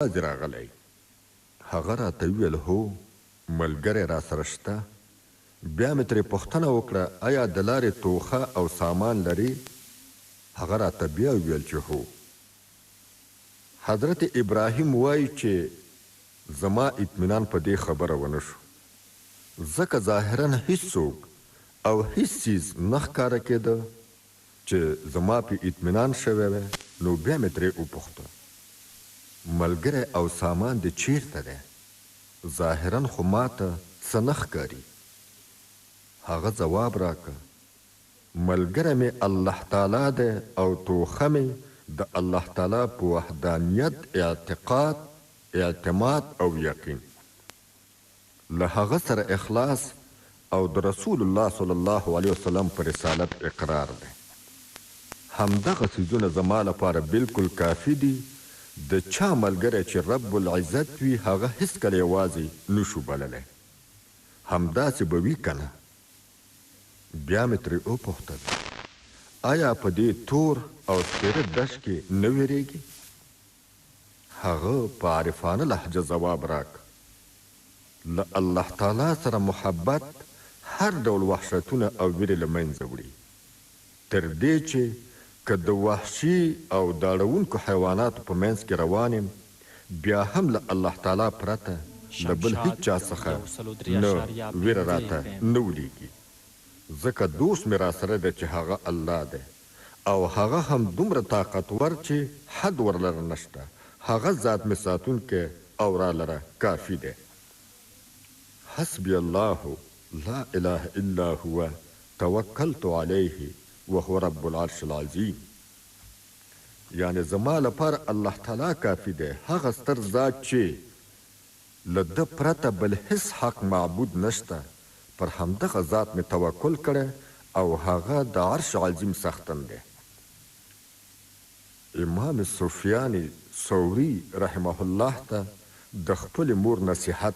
یوازې راغلی. هغه راته وویل هو ملګری راسره شته. بیا مې ترې پوښتنه وکړه آیا د لارې توخه او سامان لري؟ هغه راته بیا وویل چې هو. حضرت ابراهیم وایي چې زما اطمینان په دې خبره ونه شو، ځکه ظاهرا هیڅوک او هیڅ څیز نه ښکاره کېده چې زما په اطمینان شوی وی. نو بیا مې ترې وپوښته ملګری او سامان دې چیرته دی؟ ظاهرا خو ماته څه نه ښکاري. هغه ځواب راکړه ملګری مې الله تعالی دی او توخه مې د الله تعالی په وحدانیت اعتقاد اعتماد او یقین. له هغه سره اخلاص او د رسول الله صلی الله علیه وسلم پر رسالت اقرار دی. همدغه څیزونه زما لپاره بالکل کافي دي. د چا ملګری چې رب العزت وي هغه هیڅکله یوازې نشو بللی. همداسې به وي که نه؟ بیا مې ترې وپوښتل آیا په دې تور او سپېره دشت کې نه ویرېږي؟ هغه په عارفانه لهجه ځواب راکړ له الله تعالی سره محبت هر ډول وحشتونه او ویرې له منځه وړي، تر دې چې که د وحشي او داړونکو حیواناتو په منځ کې روان یم بیا هم له الله تعالی پرته له بل هیڅ چا څخه نه ویره راته نه ولیږي، ځکه دوست مې راسره دی چې هغه الله دی او هغه هم دومره طاقتور چې حد ورلره نشته. هغه ذات مې ساتونکی او رالره کافي دی. حسبي الله لا اله الا هو توکلت علیه وهو رب العرش العظیم. یعنی زما لپاره الله تعالی کافي دی، هغه ستر ذات چې له ده پرته بل هیڅ حق معبود نشته. پر همدغه ذات مې توکل کړی او هغه د عرش عظیم څښتن دی. امام سفیان ثوری رحمه الله ته د خپلې مور نصیحت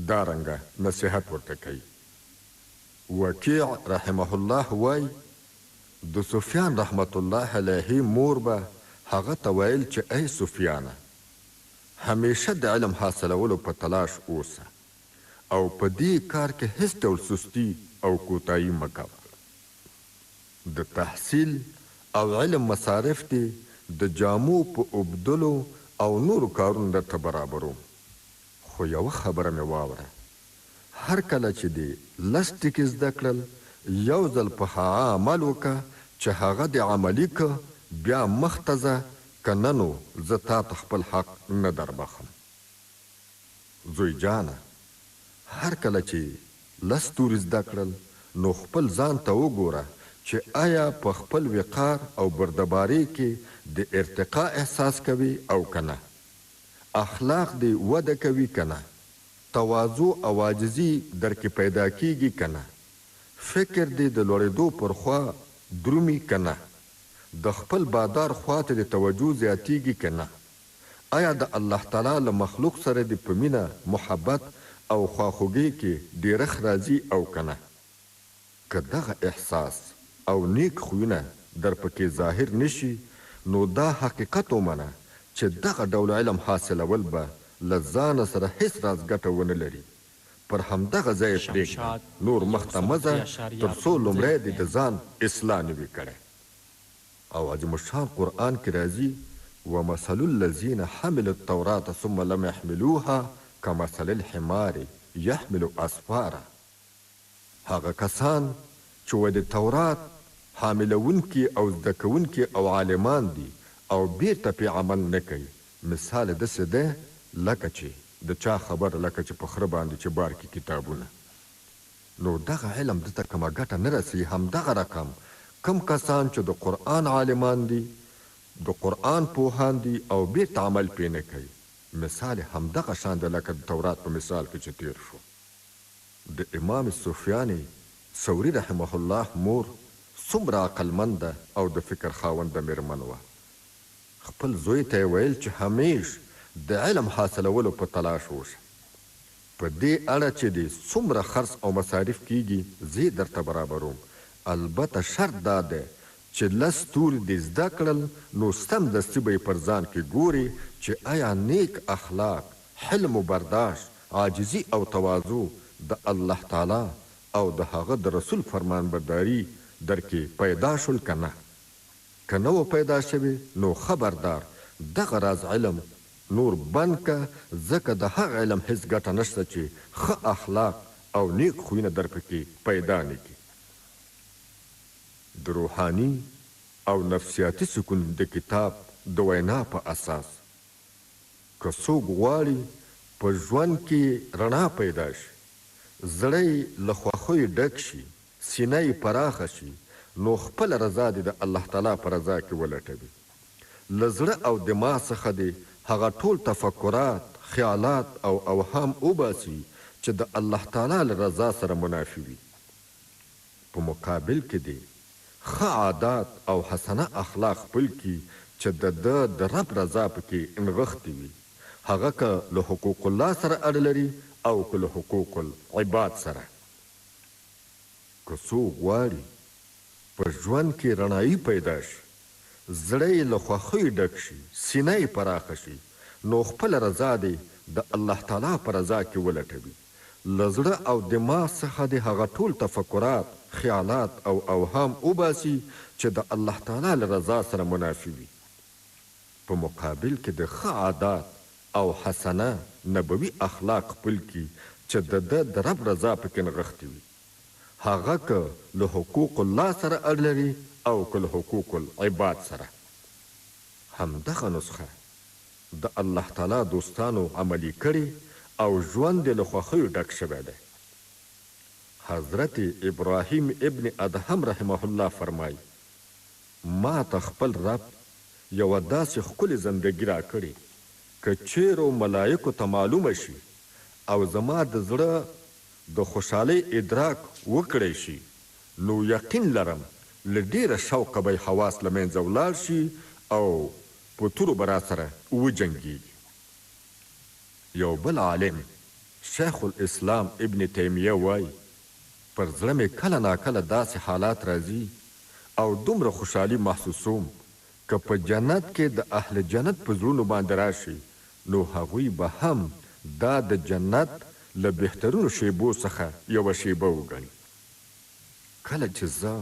دارنګه نصیحت ورته کوي. وکیع رحمه الله وایي د سفیان رحمت الله علیه مور به هغه ته ویل چې ای سفیانه همیشه د علم حاصلولو په تلاش اوسه او په دې کار کې هیڅ ډول سستی او کوتاهي مه کوه. د تحصیل او علم مصارف دې د جامو په اوبدلو او نورو کارونو درته برابروم. خو یوه خبره مې واوره، هر کله چې دې لس ټکي زده کړل یو ځل په هغه عمل وکړه چې هغه دې عملي که بیا مخته ځه، که نه نو زه تا ته خپل حق نه دربخم. زوی جانه هر کله چې لس توري زده کړل نو خپل ځان ته وګوره چې آیا په خپل وقار او بردباري کې د ارتقا احساس کوي او که نه؟ اخلاق دې وده کوي که نه؟ تواضع او عاجزي درکې پیدا کیږي که نه؟ فکر دې د لوړېدو پر خوا درومي که نه؟ د خپل بادار خواته د توجه زیاتیږي که نه؟ آیا د الله تعالی له مخلوق سره دې په مینه محبت او خواخوږۍ کې ډېرښت راځي او که نه؟ که دغه احساس او نیک خویونه در پکې ظاهر نشي نو دا حقیقت ومنه چې دغه ډول علم حاصلول به له ځانه سره هیڅ راز ګټه ونه لري. پر همدغه ځای یې پرېږده، نور مخته مه ځه تر څو لومړی دې د ځان اصلاح نه وي کړی. او عظیم الشان قرآن کې راځي ومثل الذین حملوا التوراة ثم لم يحملوها کمثل الحمار یحمل اسفارا. هغه کسان چې د تورات حاملونکي او زده کوونکي او عالمان دي او بیرته پې عمل نه کوي، مثال داسې دی لکه چې د چا خبر لکه چې په خره باندې چې بار کې کتابونه. نو دغه علم دته کومه ګټه نه رسي. همدغه رقم کم کسان چې د قرآن عالمان دي د قرآن پوهان دي او بیرته عمل پې نه کوي، مثال همدغه شان دی لکه د تورات په مثال کې چې تیر شو. د امام سفیان ثوری رحمه الله مور څومره عقلمنده او د فکر خاونده میرمن وه. خپل زوی ته یې ویل چې همیش د علم حاصلولو په تلاش اوسه. په دې اړه چې دې څومره خرڅ او مصارف کیږي زه درته برابروم، البته شرط دا دی چې لس توري دې زده کړل نو سمدستي به یې پر ځان کې ګوري چې چې آیا نیک اخلاق، حلم و برداشت، عاجزي او تواضع د الله تعالی او د هغه د رسول فرمانبرداري در کې پیدا شول که نه؟ که نه و پیدا شوي نو خبردار دغه راز علم نور بند که، ځکه د هغه علم هیڅ ګټه نشته چې ښه اخلاق او نیک خویونه در پکې پیدا نه کړي. د روحاني او نفسیاتي سکون د کتاب د وینا په اساس که څوک غواړي په ژوند کې رڼا پیدا شي، زړه یې له خوښیو ډک شي، سینه یې پراخه شي، نو خپله رضا دې د الله تعالی په رضا کې ولټوي. له زړه او دماغ څخه دې هغه ټول تفکرات، خیالات او اوهام وباسي چې د الله تعالی له رضا سره منافي وي. په مقابل کې دې ښه عادات او حسنه اخلاق خپل کړي چې د رب رضا پکې نغښتې وي، هغه که له حقوق الله سره اړه لري او که له حقوق العباد سره. که څوک غواړي په ژوند کې رڼایي پیدا شي، زړه یې له خوښیو ډک شي، سینه یې پراخه شي، نو خپله رضا دې د الله تعالی په رضا کې ولټوي. له زړه او دماغ څخه دې هغه ټول تفکرات، خیالات او اوهام وباسي چې د الله تعالی له رضا سره منافي وي. په مقابل کې د ښه عادات او حسنه نبوي اخلاق خپل کړي چې د رب رضا پکې نغښتې وي، هغه که له حقوق الله سره اړ لري او که له حقوق العباد سره. همدغه نسخه د الله تعالی دوستانو عملي کړي او ژوند یې له خوښیو ډک شوی دی. حضرت ابراهیم ابن ادهم رحمه الله فرمایي ما ته خپل رب یوه داسې ښکلې زندګي راکړې که چیرې ملایکو ته معلومه شي او زما د زړه د خوشحالۍ ادراک وکړی شي، نو یقین لرم له ډېره شوقه به حواس له منځه ولاړ شي او په تورو به راسره وجنګېږي. یو بل عالم شیخ الاسلام ابن تیمیه وایي پر زړه مې کله ناکله داسې حالات راځي او دومره خوشحالي محسوسوم که په جنت کې د اهل جنت په زړونو باندې راشي نو هغوی به هم دا د جنت له بهترینو شیبو څخه یوه شیبه وګڼي. کله چې زه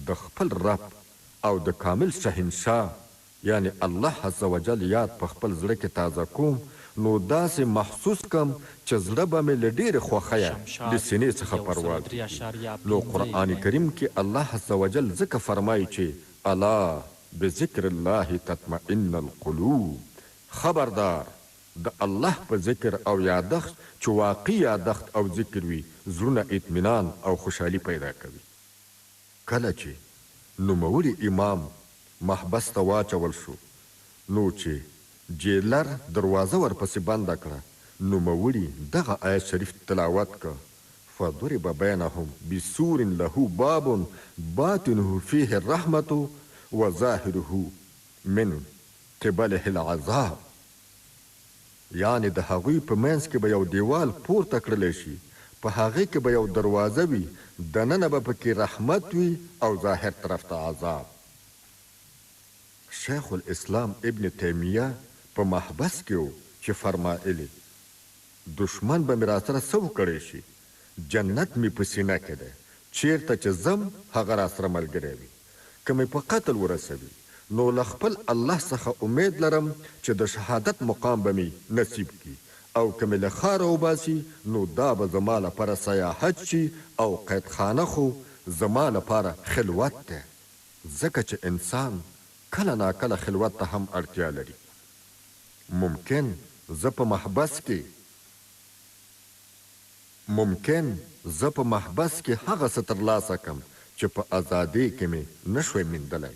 د خپل رب او د کامل شهنشاه یعنی الله عز وجل یاد په خپل زړه کې تازه کوم نو داسې محسوس کم چې زړه به مې له ډېرې خوښیه د سینې څخه پرواز وکړي. نو قرآن کریم کې الله عز وجل ځکه فرمایي چې الا بذکر الله تطمئن القلوب، خبردار د الله په ذکر او یادښت چې واقعي یادښت او ذکر وي زړونه اطمینان او خوشحالي پیدا کوي. کله چې نوموړي امام محبس ته واچول شو نو چې جیلر دروازه ورپسې بنده کړه، نوموړي دغه آیت شریف تلاوت که فضرب بینهم بسور له باب باطنه فیه الرحمة وظاهره من قبله العذاب، یعنی د هغوی په منځ کې به یو دیوال پورته کړلی شي، په هغې کې به یو دروازه وي، دننه به پکې رحمت وي او ظاهر طرف ته عذاب. شیخ الاسلام ابن تیمیه په محبس کې و چې فرمایلي دشمن به مې راسره څه وکړی شي، جنت مې په سینه کې دی، چیرته چې ځم هغه راسره ملګری وي، که مې په قتل ورسوي نو له خپل الله څخه امید لرم چې د شهادت مقام به مې نصیب کړي، او که مې له ښاره وباسي نو دا به زما لپاره سیاحت شي او قیدخانه خو زما لپاره خلوت دی، ځکه چې انسان کله ناکله خلوت ته هم اړتیا لري. ممکن زه په محبس کې هغه څه ترلاسه کم چې په ازادۍ کې مې نشوی موندلی.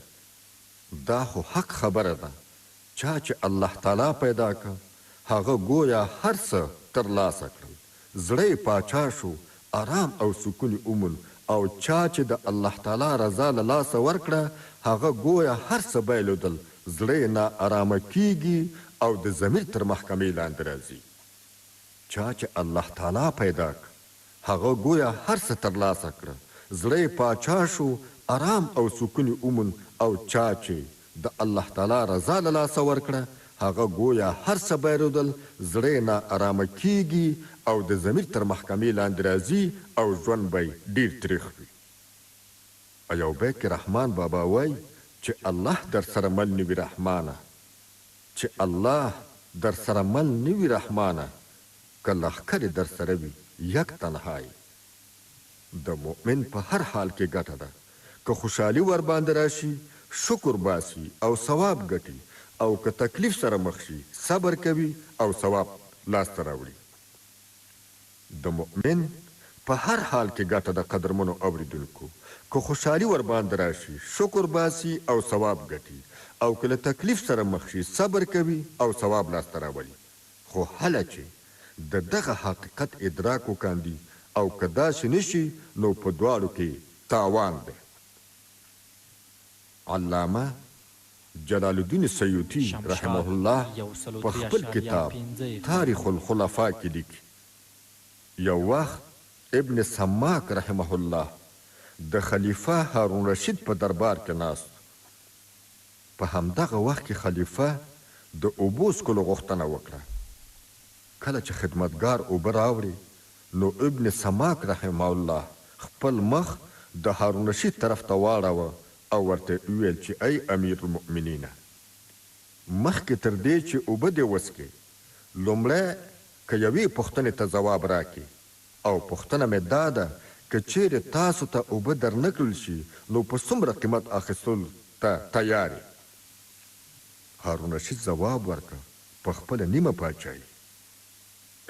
دا خو حق خبره ده، چا چې الله تعالی پیدا که هغه گویا هر څه ترلاسه کړل، زړه یې پاچا شو، آرام او سکون یې وموند، او چا چې د الله تعالی رضا له لاسه ورکړه هغه گویا هر څه بایلودل، زړه یې ناارامه کیږي او د ضمیر تر محکمې لاندې راځي. چا چې الله تعالی پیدا که هغه گویا هر څه ترلاسه کړه، زړه یې پاچا شو، آرام او سکون یې وموند، او چا چې د الله تعالی رضا له لاسه ورکړه هغه گویا هر څه بیرودل زړه یې ناارامه کیږي او د ضمیر تر محکمې لاندې راځي او ژوند به ډیر تریخ وي. یو بیت کې رحمان بابا وایي چې الله در سره مل نه وي رحمانه، چې الله در سره مل نه وي رحمانه، که لښکر در سره وي یک تنهای. د مؤمن په هر حال کې ګټه ده، که خوشحالي ور باندې راشي شکر باسي او ثواب ګټي، او که تکلیف سره مخ شي صبر کوي او ثواب لاسته راوړي. د مؤمن په هر حال کې ګټه ده قدرمنو اوریدونکو، که خوشحالي ور باندې راشي شکر باسي او ثواب ګټي، او که له تکلیف سره مخ شي صبر کوي او ثواب لاسته راوړي. خو هله چې د دغه حقیقت ادراک وکاندي او که داسې نشي نو په دواړو کې تاوان دی. علامه جلال الدین سیوطي رحمه الله په خپل کتاب تاریخ الخلفاء کې لیکي یو وخت ابن سماک رحمه الله د خلیفه هارون رشید په دربار کې ناست. په همدغه وخت کې خلیفه د اوبو څښلو غوښتنه وکړه. کله چې خدمتګار اوبه راوړي نو ابن سماک رحمه الله خپل مخ د هارون رشید طرف ته واړوه او ورته ویل چې ای امیر المؤمنین، مخکې تر دې چې اوبه دې وڅښې لومړی که یوې پوښتنې ته ځواب راکړي، او پوښتنه مې دا ده که چیرې تاسو ته اوبه درنه کړل شي نو په څومره قیمت اخیستلو ته تیار یې؟ هارون رشید ځواب ورکړه په خپله نیمه پاچاهي.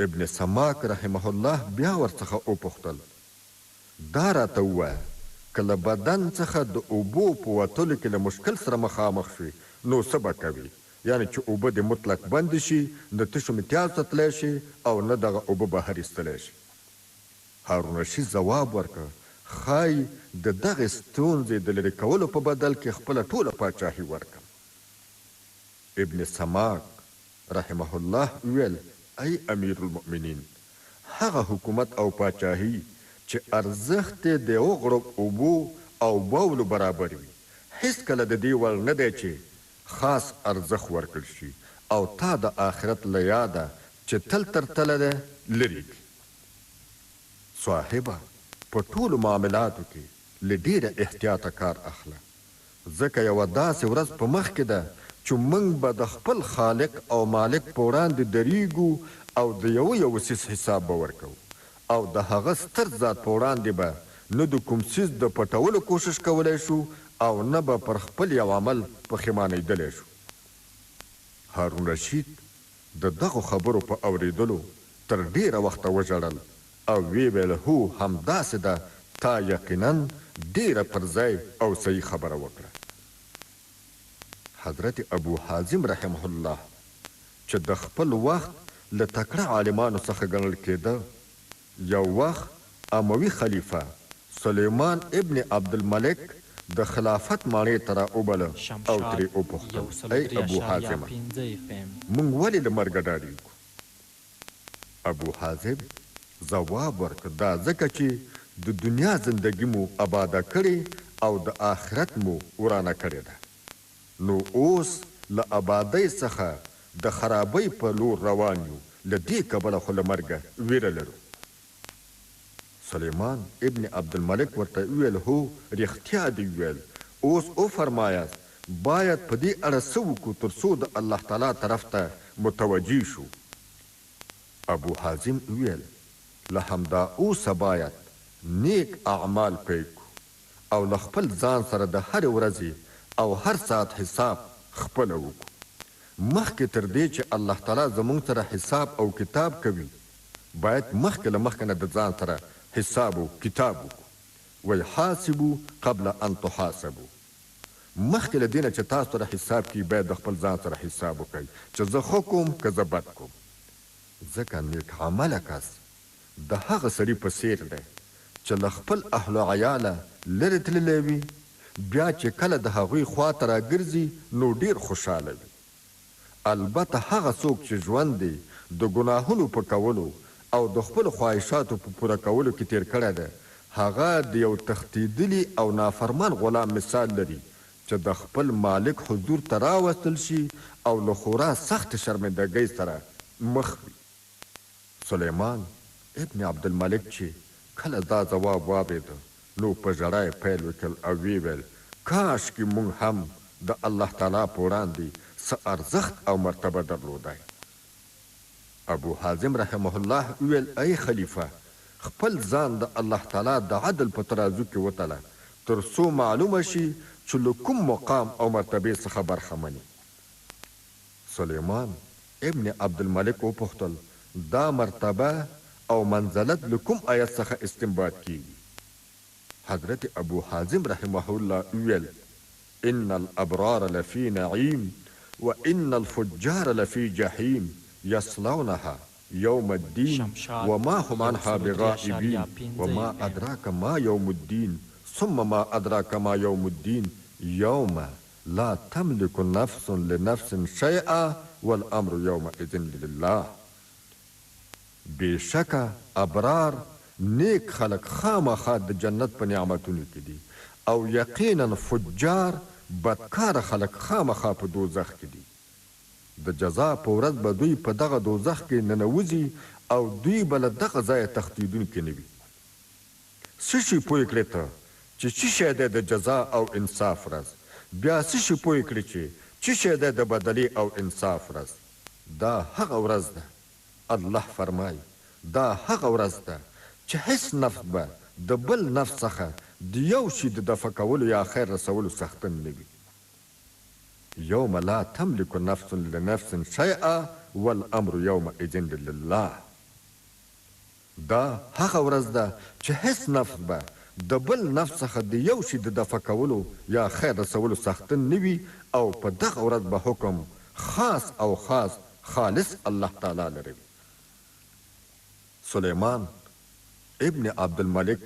ابن سماک رحمه الله بیا ورڅخه وپوښتل دا راته ووایه که له بدن څخه د اوبو په وتلو کې له مشکل سره مخامخ شوي نو څه به کوي؟ یعنې چې اوبه دې مطلق بند شي، نه تشو امتیاز ته تلی شي او نه دغه اوبه بهر ایستلی شي. هارون رشید ځواب ورکړ ښایي د دغې ستونزې د لرې کولو په بدل کې خپله ټوله پاچاهي ورکړم. ابن سماک رحمه الله ویل ای امیر المؤمنین، هغه حکومت او پاچاهي چې ارزښت یې د یو غړپ اوبو او بولو برابر وي هیڅکله د دې وړ نه دی چې خاص ارزښت ورکړل شي او تا د آخرت له یاده چې تل تر تله ده لرې کړي. صاحبه په ټولو معاملاتو کې له ډېره احتیاطه کار اخله، ځکه یوه داسې ورځ په مخ کې ده چې موږ به د خپل خالق او مالک په وړاندې درېږو او د یو څیز حساب به ورکوو، او د هغه ستر ذات په وړاندې به نه د کوم څیز د پټولو کوشش کولی شو او نه به پر خپل یو عمل پښیمانېدلی شو. هارون رشید د دغو خبرو په اورېدلو تر ډېره وخته وژړل او ویې ویل هو همداسې ده، تا یقینا ډېره پر ځای او صحیح خبره وکړه. حضرت ابو حازم رحمه الله چې د خپل وخت له تکړه عالمانو څخه ګڼل کېده، یو وخت اموي خلیفه سلیمان ابن عبدالملک د خلافت ماڼۍ ته راوبله او ترې وپوښتل ای ابو حازمه، موږ ولې له مرګه ډارېږو؟ ابو حازم ځواب ورکړ دا ځکه چې د دنیا زندګي مو آباده کړې او د آخرت مو ورانه کړې ده، نو اوس له آبادۍ څخه د خرابۍ په لور روان یو، له دې کبله خو له مرګه ویره لرو. سلیمان ابن عبدالملک ورته وویل هو رښتیا دې وویل، اوس وفرمایاست باید په دې اړه څه وکړو تر څو د الله تعالی طرف ته متوجه شو. ابو حازم وویل له همدا اوسه باید نیک اعمال پیل کړو او له خپل ځان سره د هرې ورځې او هر ساعت حساب خپله وکړو، مخکې تر دې چې الله تعالی زموږ سره حساب او کتاب کوي باید مخکې له مخکې نه د ځان سره حساب و کتاب وکړو. وی حاسبو قبل ان تحاسبو، مخکې له دې نه چې تاسو سره حساب کوي باید د خپل ځان سره حساب وکړئ چې زه ښه کوم که زه بد کوم، ځکه نیک عمله کس د هغه سړي په څیر دی چې له خپل اهل و عیاله لرې تللی وي، بیا چې کله د هغوی خواته راګرځي نو ډیر خوشحاله وي. البته هغه څوک چې ژوند دی د ګناهونو په کولو او د خپلو خواهشاتو په پوره کولو کې تیر کړی دی، هغه د یو تښتېدلي او نافرمان غلام مثال لري چې د خپل مالک حضور ته راوستل شي او له خورا سخت شرمندګۍ سره مخ وي. سلیمان ابن عبدالملک چې کله دا ځواب واورېده نو په ژړا یې پیل وکړ او ویې ویل کاشکې موږ هم د الله تعالی په وړاندې څه ارزښت او مرتبه درلودی. ابو حازم رحمه الله ویل ای خلیفه خپل ځان د الله تعالی د عدل په ترازو کې وتله تر څو معلومه شي چې له کوم مقام او مرتبې څخه برخمن. سلیمان ابن عبدالملک وپوښتل دا مرتبه او منزلت له کوم آیت څخه استنباط کیږي؟ حضرت ابو حازم رحمه الله ویل ان الابرار لفی نعیم وان الفجار لفی جحیم یصلونها یوم الدین وما هم عنها بغائبین وما ادراک ما یوم الدین ثم ما ادراک ما یوم الدین یوم لا تملك نفس لنفس شیئا والامر یومئذ لله. بېشکه ابرار نیک خلق خامخا د جنت په نعمتونو کې دي او یقینا فجار بدکار خلق خامخا په دوزخ کې دي. د جزا په ورځ به دوی په دغه دوزخ کې ننوځي او دوی به له دغه ځایه تښتېدونکي نه وي. څه شي پوه کړې ته چې څه شی دی د جزا او انصاف ورځ؟ بیا څه شي پوه کړې چې څه شی دی د بدلې او انصاف ورځ؟ دا هغه ورځ ده، الله فرمایي دا هغه ورځ ده چې هیڅ نفس به د بل نفس څخه د یو شي د دفع کولو یا خیر رسولو څښتن نه وي. یوم لا تملک نفس لنفس شیئا والامر یومئذ لله. دا هغه ورځ ده چې هیڅ نفس به د بل نفس څخه د یو شي د دفع کولو یا خیر رسولو څښتن نه وي او په دغه ورځ به حکم خاص او خالص الله تعالی لري. سلیمان ابن عبدالملک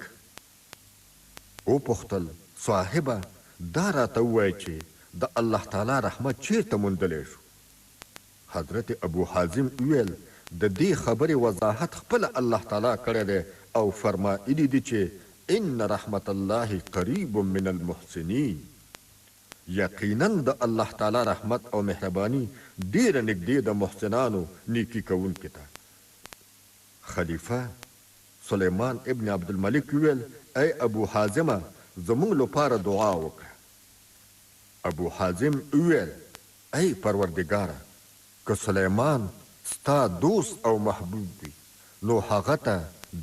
وپوښتل صاحبه دا راته ووایه چې د الله تعالی رحمت چیرته موندلی شو؟ حضرت ابو حازم ویل د دې خبرې وضاحت خپله الله تعالی کړی دی او فرمایلي دي چې ان رحمت الله قریب من المحسنین. یقینا د الله تعالی رحمت او مهرباني ډیره نږدې د محسنانو نیکي کوونکي ته. خلیفه سلیمان ابن عبدالملک ویل ای ابو حازمه زموږ لپاره دعا وکړه. ابو حازم ویل ای پروردګاره که سلیمان ستا دوست او محبوب وي نو هغه ته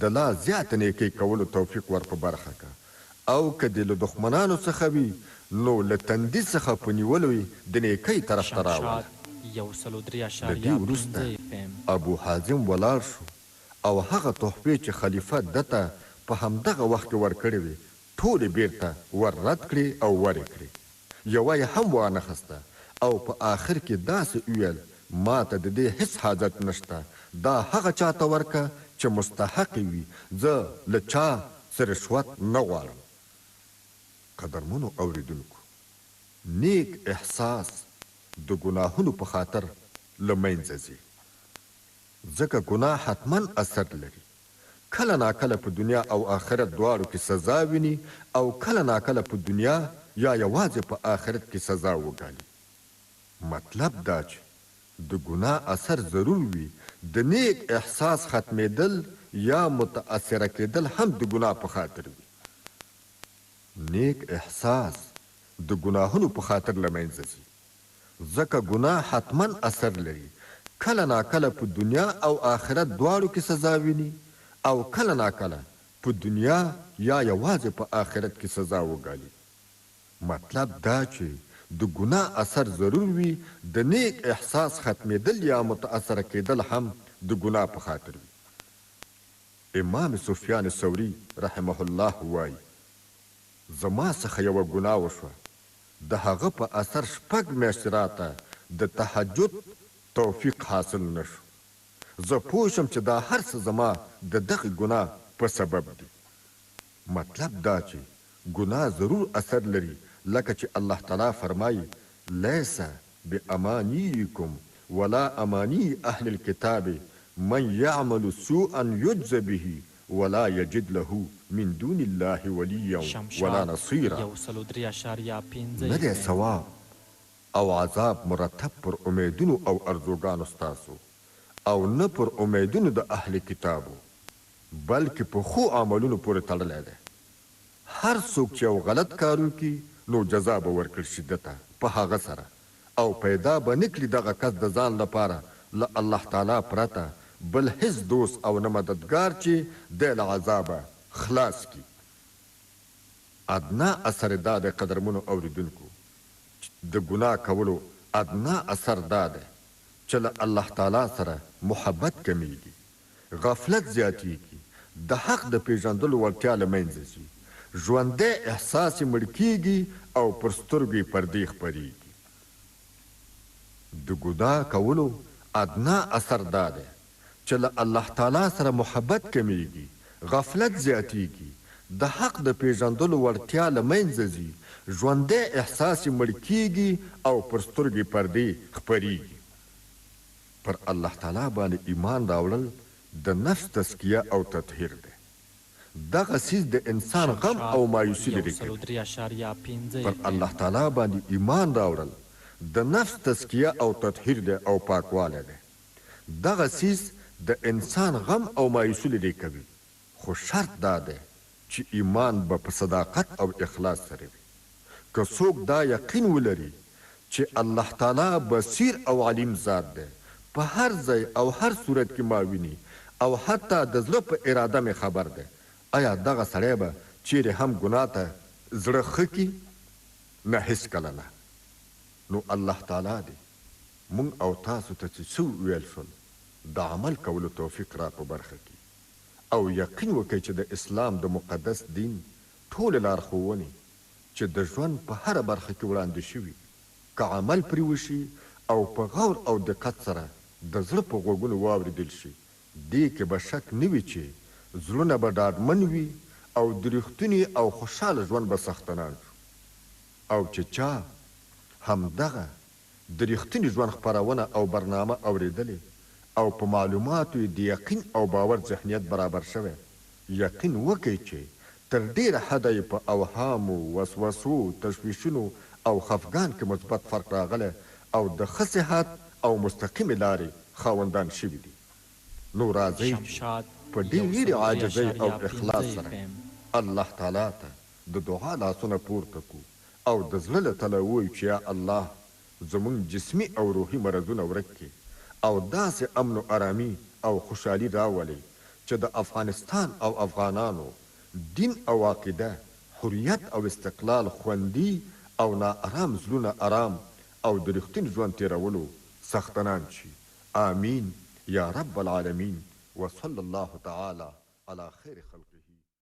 د لا زیات نیکۍ کولو توفیق ور په برخه که، او که د له دښمنانو څخه وي نو له تندي څخه په نیولو یې د نیکۍ طرف ته راوړه. د دې وروسته ابو حازم ولاړ شو او هغه تحفې چې خلیفه دته په همدغه وخت کې ورکړې وې ټولې بیرته ور رد کړې او ورې کړې. یوه یې هم وانخسته او په آخر کې داسې وویل ما ته د دې هیڅ حاجت نشته، دا هغه چاته ورکه چې مستحق وي، زه له چا څه رشوت نه غواړم. قدرمنو اوریدونکو، نیک احساس د ګناهونو په خاطر له منځه ځي، ځکه ګناه حتما اثر لري. کله ناکله په دنیا او آخرت دواړو کې سزا ویني او کله ناکله په دنیا یا یوازې په آخرت کې سزا وګالي. مطلب دا چې د ګناه اثر ضرور وي، د نیک احساس ختمېدل یا متاثره کېدل هم د ګناه په خاطر وي. نیک احساس د ګناهونو په خاطر له منځه ځي، ځکه ګناه حتما اثر لري. کله ناکله په دنیا او آخرت دواړو کې سزا ویني او کله ناکله په دنیا یا یوازې په آخرت کې سزا وګالي. مطلب دا چې د ګناه اثر ضرور وي، د نیک احساس ختمېدل یا متاثره کېدل هم د ګناه په خاطر وي. امام سفیان ثوری رحمه الله وایي زما څخه یوه ګناه وشوه، د هغه په اثر 6 میاشتې راته د تهجد توفیق حاصل نشو. زه پوه شم چې دا هر څه زما د دغه ګناه په سبب دی. مطلب دا چې ګناه ضرور اثر لري، لکه چې الله تعالی فرمایي لیس بامانیکم ولا امانی اهل الكتاب من یعمل سوءا یجز به ولا یجد له من دون الله ولیا ولا نصیرا. نه دی ثواب او عذاب مرتب پر امیدونو او ارزوګانو ستاسو او نه پر امیدونو د اهل کتابو، بلکې په ښو عملونو پورې تړلی دی. هر څوک چې یو غلط کار وکړي نو جزا به ورکړل شي دته په هغه سره، او پیدا به نه کړي دغه کس د ځان لپاره له الله تعالی پرته بل هیڅ دوست او نه مددګار چې دی له عذابه خلاص کړي. ادنا اثر دا د قدرمنو اوریدونکو د ګناه کولو ادنا اثر دا دی چې له الله تعالی سره محبت کمیږي، غفلت زیاتیږي، د حق د پیژندلو وړتیا له منځه ځي، ژوندی احساس یې مړ کیږي او پر سترګو یې پردې خپریږي. د ګناه کولو ادنا اثر دا دی چې له الله تعالی سره محبت کمیږي، غفلت زیاتیږي، د حق د پیژندلو وړتیا له منځه ځي، ژوندی احساس یې مړ کیږي او پر سترګو یې پردې خپریږي. پر الله تعالی باندې ایمان راوړل د نفس تزکیه او تطهیر دی. دغه څیز د انسان غم او مایوسي لرې کوي. پر الله تعالی باندې ایمان راوړل د نفس تزکیه او تطهیر دی او پاکوالی دی. دغه څیز د انسان غم او مایوسي لرې کوي، خو شرط دا دی چې ایمان به په صداقت او اخلاص سره وي. که څوک دا یقین ولري چې الله تعالی بصیر او علیم ذات دی، په هر ځای او هر صورت کې ما ویني او حتی د زړه په اراده مې خبر دی، آیا دغه سړی به چیرې هم ګناه ته زړه ښه کړي؟ نه، هېڅکله نه. نو الله تعالی دې موږ او تاسو ته چې څه وویل شول د عمل کولو توفیق را په برخه کړي، او یقین وکړئ چې د اسلام د مقدس دین ټولې لارښوونې چې د ژوند په هره برخه کې وړاندې شوي، که عمل پرې وشي او په غور او دقت سره د زړه په غوږونو واورېدل شي، دې کې به شک نه وي چې زړونه به ډاډمن وي او د رښتوني او خوشحاله ژوند به څښتنان شو. او چې چا همدغه د رښتیني ژوند خپرونه او برنامه اورېدلې او په معلوماتو یې د یقین او باور ذهنیت برابر شوی، یقین وکړئ چې تر ډېره حده یې په اوهامو، وسوسو، تشویشونو او خفګان کې مثبت فرق راغلی او د ښه صحت او مستقیمې لارې خاوندان شوي دي. نو راځئ په ډېرې عاجزۍ او اخلاص سره الله تعالی ته د دعا لاسونه پورته کړو او د زړه له تله ووایو چې یا الله زموږ جسمي او روحي مرضونه ورک کړي او داسې امن و ارامي او خوشحالي راولئ چې د افغانستان او افغانانو دین او عقیده، حریت او استقلال خوندي او ناارام زړونه ارام او د رښتین ژوند تیرولو څښتنان شي. آمین یا رب العالمین. وصلی الله تعالی علی خیر خلقه.